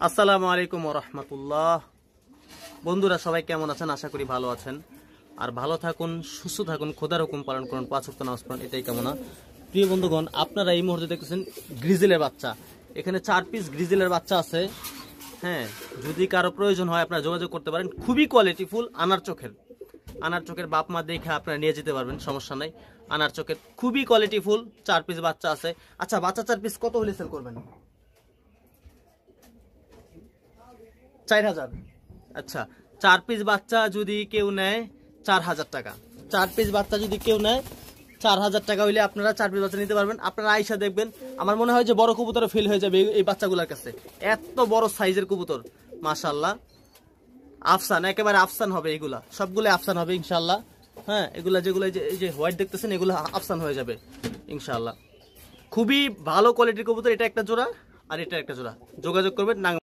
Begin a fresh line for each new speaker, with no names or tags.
আসসালামু আলাইকুম ওয়া রাহমাতুল্লাহ। বন্ধুরা সবাই কেমন আছেন? আশা করি ভালো আছেন। আর ভালো থাকুন, সুস্থ থাকুন, খোদার হুকুম পালন করুন, 5 ওয়াক্ত নামাজ পড়ুন, এটাই কামনা। প্রিয় বন্ধুগণ, আপনারা এই মুহূর্তে দেখতেছেন গ্রিজেলের বাচ্চা। এখানে 4 পিস গ্রিজেলের বাচ্চা আছে। হ্যাঁ, যদি কারো প্রয়োজন হয় আপনারা যোগাযোগ করতে পারেন। খুবই কোয়ালিটিফুল, আনার চোখের বাপ মা দেখে আপনারা নিয়ে যেতে পারবেন, সমস্যা নাই। আনার চোখের খুবই কোয়ালিটিফুল 4 পিস বাচ্চা আছে। আচ্ছা, বাচ্চা 4 পিস কত হলে সেল করবেন? 4000। আচ্ছা, 4 পিস বাচ্চা যদি কেউ নেয় 4000 টাকা। 4 পিস বাচ্চা যদি কেউ নেয় 4000 টাকা হইলে আপনারা 4 পিস বাচ্চা নিতে পারবেন। আপনারা আইসা দেখবেন, আমার মনে হয় যে বড় কবুতরও ফেল হয়ে যাবে এই বাচ্চাগুলোর কাছে। এত বড় সাইজের কবুতর, মাশাআল্লাহ। আফসান, একেবারে আফসান হবে এগুলা, সবগুলো আফসান হবে ইনশাআল্লাহ। হ্যাঁ, এগুলা যেগুলো এই যে হোয়াইট দেখতেছেন, এগুলো আফসান হয়ে যাবে ইনশাআল্লাহ। খুবই ভালো কোয়ালিটির কবুতর। এটা একটা জোড়া আর এটা একটা জোড়া। যোগাযোগ করবেন।